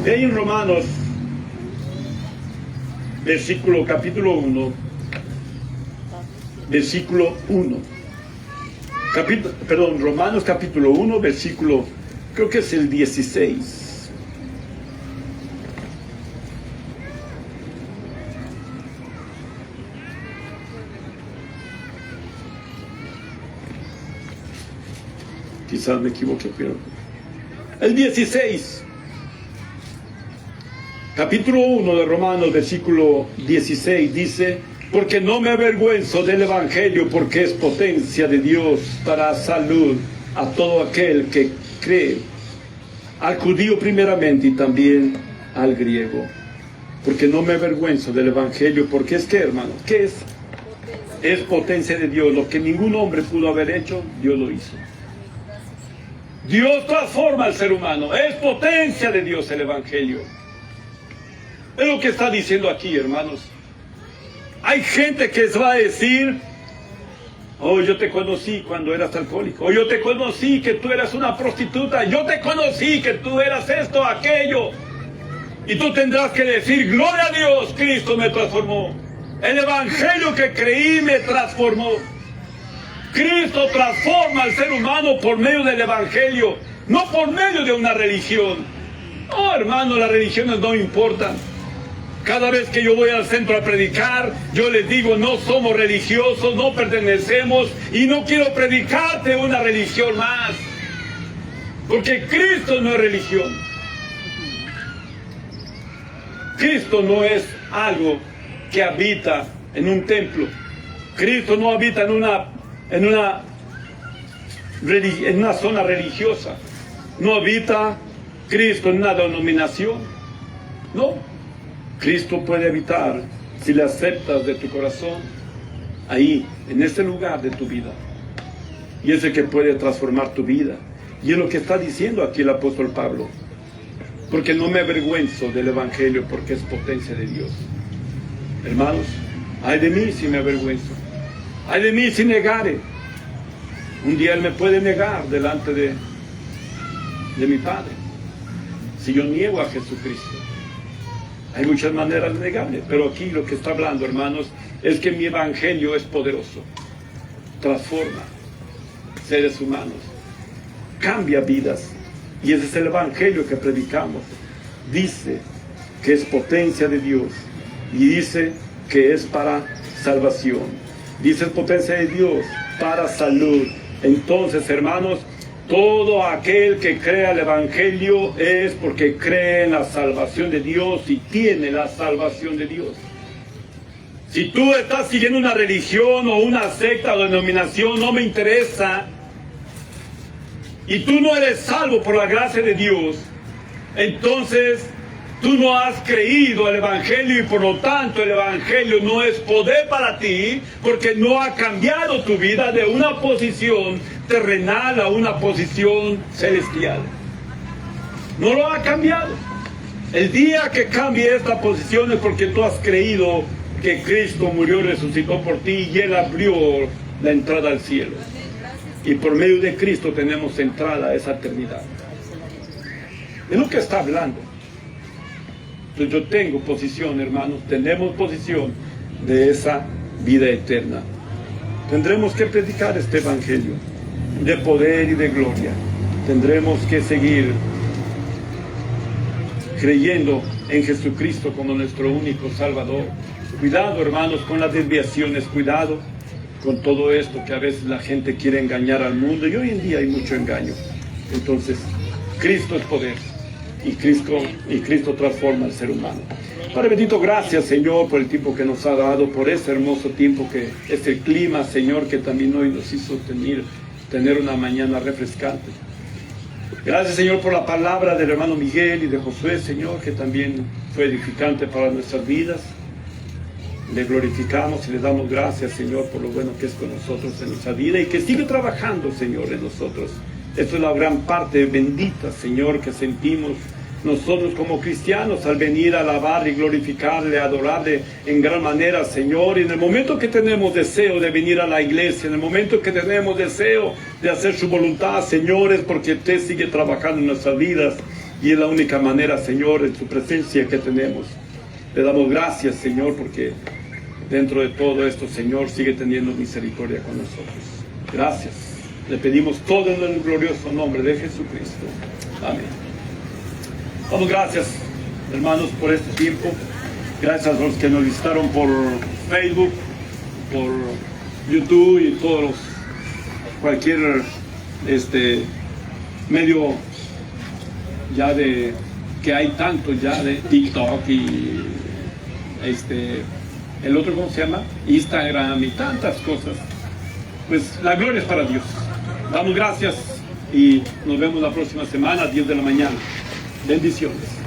Ahí en Romanos, capítulo 1, versículo 1. Romanos capítulo 1, versículo, creo que es el 16. Quizás me equivoqué, pero el 16, capítulo 1 de Romanos, versículo 16, dice: porque no me avergüenzo del evangelio, porque es potencia de Dios para salud a todo aquel que cree, al judío primeramente y también al griego. Porque no me avergüenzo del evangelio, porque es que, hermano, ¿qué es? Es potencia de Dios. Lo que ningún hombre pudo haber hecho, Dios lo hizo. Dios transforma al ser humano. Es potencia de Dios el evangelio. Es lo que está diciendo aquí, hermanos. Hay gente que va a decir: oh, yo te conocí cuando eras alcohólico. O yo te conocí que tú eras una prostituta. Yo te conocí que tú eras esto, aquello. Y tú tendrás que decir: gloria a Dios, Cristo me transformó. El evangelio que creí me transformó. Cristo transforma al ser humano por medio del evangelio, no por medio de una religión. Oh, hermano, las religiones no importan. Cada vez que yo voy al centro a predicar, yo les digo: no somos religiosos, no pertenecemos, y no quiero predicarte una religión más. Porque Cristo no es religión. Cristo no es algo que habita en un templo. Cristo no habita en una zona religiosa. No habita Cristo en una denominación. No. Cristo puede habitar, si le aceptas de tu corazón, ahí, en ese lugar de tu vida. Y es el que puede transformar tu vida. Y es lo que está diciendo aquí el apóstol Pablo. Porque no me avergüenzo del evangelio, porque es potencia de Dios. Hermanos, ay de mí si me avergüenzo. Ay de mí si negare. Un día Él me puede negar delante de mi Padre, si yo niego a Jesucristo. Hay muchas maneras de negarle, pero aquí lo que está hablando, hermanos, es que mi evangelio es poderoso. Transforma seres humanos, cambia vidas. Y ese es el evangelio que predicamos. Dice que es potencia de Dios y dice que es para salvación. Dice potencia de Dios para salud. Entonces, hermanos, todo aquel que crea el Evangelio es porque cree en la salvación de Dios y tiene la salvación de Dios. Si tú estás siguiendo una religión o una secta o denominación, no me interesa, y tú no eres salvo por la gracia de Dios, entonces tú no has creído el Evangelio y por lo tanto el Evangelio no es poder para ti, porque no ha cambiado tu vida de una posición terrenal a una posición celestial. No lo ha cambiado. El día que cambie esta posición es porque tú has creído que Cristo murió y resucitó por ti y Él abrió la entrada al cielo. Y por medio de Cristo tenemos entrada a esa eternidad. Es lo que está hablando. Entonces yo tengo posición, hermanos, tenemos posición de esa vida eterna. Tendremos que predicar este Evangelio de poder y de gloria. Tendremos que seguir creyendo en Jesucristo como nuestro único Salvador. Cuidado, hermanos, con las desviaciones, cuidado con todo esto que a veces la gente quiere engañar al mundo, y hoy en día hay mucho engaño. Entonces, Cristo es poder, y Cristo transforma al ser humano. Padre bendito, gracias, Señor, por el tiempo que nos ha dado, por ese hermoso tiempo que es el clima, Señor, que también hoy nos hizo tener una mañana refrescante. Gracias, Señor, por la palabra del hermano Miguel y de Josué, Señor, que también fue edificante para nuestras vidas. Le glorificamos y le damos gracias, Señor, por lo bueno que es con nosotros en nuestra vida y que sigue trabajando, Señor, en nosotros. Esto es la gran parte bendita, Señor, que sentimos nosotros como cristianos al venir a alabar y glorificarle, adorarle en gran manera, Señor. Y en el momento que tenemos deseo de venir a la iglesia, en el momento que tenemos deseo de hacer su voluntad, Señor, es porque usted sigue trabajando en nuestras vidas y es la única manera, Señor, en su presencia que tenemos. Le damos gracias, Señor, porque dentro de todo esto, Señor, sigue teniendo misericordia con nosotros. Gracias. Le pedimos todo en el glorioso nombre de Jesucristo. Amén. Damos gracias, hermanos, por este tiempo. Gracias a los que nos visitaron por Facebook, por YouTube y cualquier medio ya de que hay tanto ya de TikTok y el otro, ¿cómo se llama? Instagram y tantas cosas. Pues la gloria es para Dios. Damos gracias y nos vemos la próxima semana a 10 de la mañana. Bendiciones.